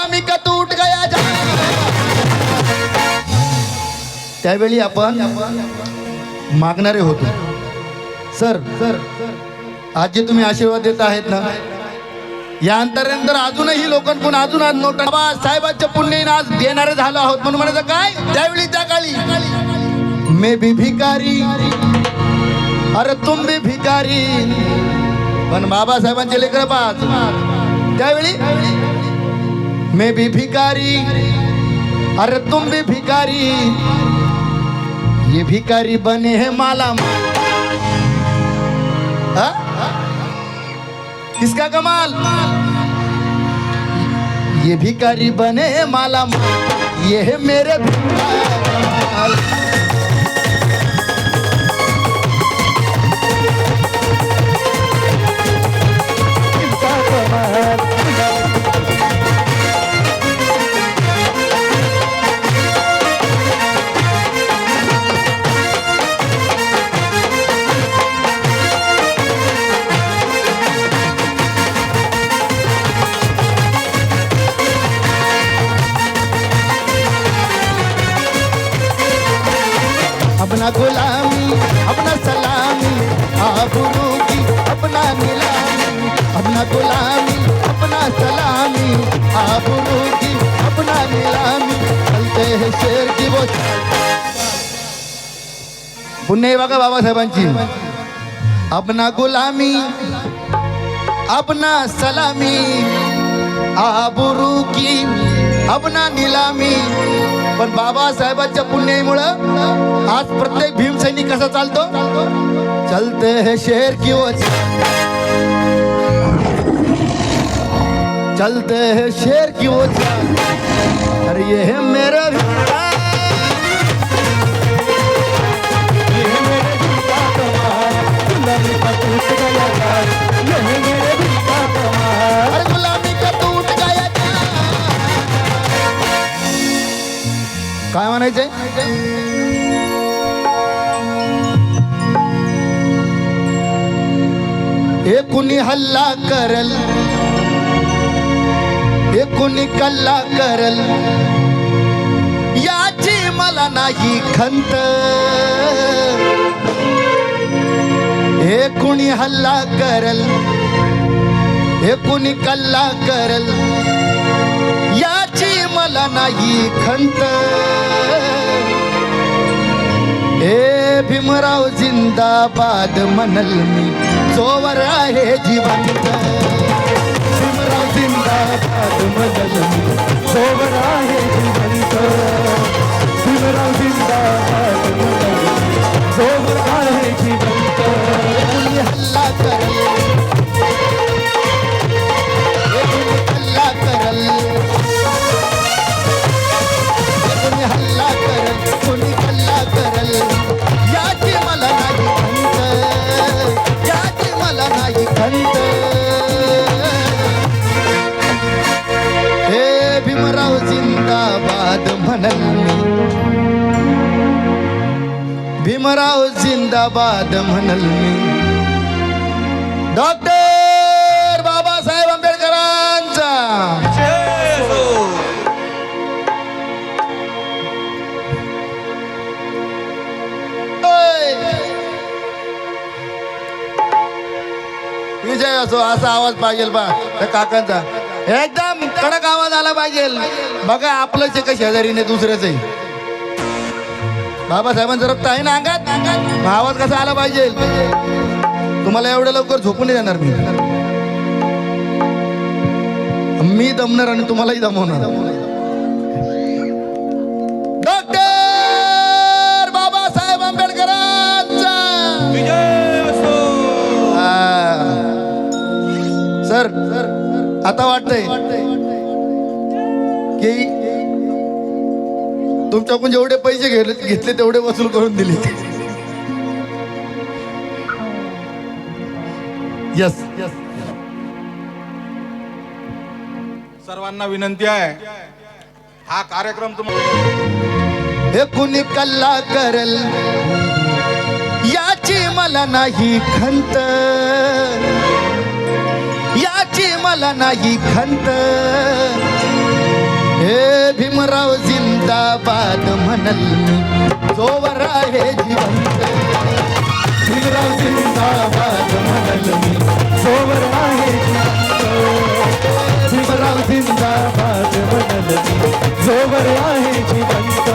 गुलामी का टूट गया जा. त्यावेळी आपण मागणारे होतो. सर आज जे तुम्ही आशीर्वाद देत आहेत ना, या अंतरानंतर अजूनही लोकांकडून अजून आज नोटा साहेबांच्या पुण्याने आज देणारे झालो आहोत. म्हणून म्हणायचं काय, त्यावेळी त्या काळी मैं भी भिकारी अरे तुम भी भिकारी, पण बाबासाहेबांचे लेकर पाच त्यावेळी मैं भी भिकारी अरे तुम भी भिकारी, ये भिकारी बने हैं माला. किसका कमाल, ये भिकारी बने हैं माला, ये है मेरे भिखारी. अपना गुलामी अपना सलामी आबरू की अपना नीलामी, अपना गुलामी अपना सलामी आबरू की अपना नीलामी, चलते हैं शेर की वो. पुण्य बघा बाबासाहेबांची. अपना गुलामी अपना सलामी आबरू की अपना नीलामी. पण बाबासाहेबांच्या पुण्याईमुळं आज प्रत्येक भीमसैनिक कसा चालतो, चलते हैं शेर की वो, चलते हैं शेर की वो. अरे ये है मेरा काय म्हणायचंय. कुणी हल्ला करल कुणी कल्ला करल, याची मला नाही खंत. कुणी हल्ला करल कुणी कल्ला करल, याची मला नाही खंत. भीमराव जिंदाबाद म्हणल मी जोवर आहे जिवंत. भीमराव जिंदाबाद म्हणल मी जोवर आहे जिवंत. भीमराव जिंदाबाद म्हणल मी जोवर आहे जिवंत. कुणी हल्ला करल कुणी हल्ला करल, कुणी हल्ला करल कुणी हल्ला करल, याची मला नाही खंत, याची मला नाही खंत. हे भीमराव जिंदाबाद म्हणल मी, भीमराव जिंदाबाद म्हणल मी. डॉक्टर बाबासाहेब आंबेडकरांचा. विजय असो असा आवाज पाहिजे बा त्या काकांचा, एकदम कडक आवाज आला पाहिजे. बघा आपलंच एक शेजारीने दुसऱ्याच आहे. बाबासाहेबांचं रक्त आहे ना अंगात, आवाज कसा आला पाहिजे. तुम्हाला एवढ्या लवकर झोपून नाही देणार मी दमणार आणि तुम्हालाही दमवणार. डॉक्टर बाबासाहेब आंबेडकरांचा. सर आता वाटतंय की तुमच्याकडून जेवढे पैसे घेतले तेवढे वसूल करून दिले. यस सर्वांना विनंती आहे, हा कार्यक्रम हे कुणी कल्ला करल, याची मला नाही खंत, याची मला नाही खंत. जिंदाबाद म्हणल मी जोवर आहे जिवंत भीमराव जिंदाबाद म्हणल मी जोवर आहे जिवंत भीमराव जिंदाबाद म्हणल मी जोवर आहे जिवंत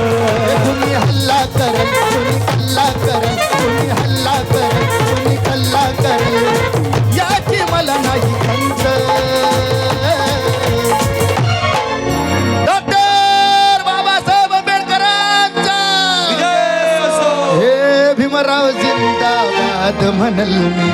तुम्ही हल्ला करल तुम्ही हल्ला करल तुम्ही हल्ला करल तुम्ही हल्ला करल याची मला नाही खंत डॉक्टर बाबासाहेब आंबेडकरांचा विजय असो. हे भीमराव जिंदाबाद म्हणल मी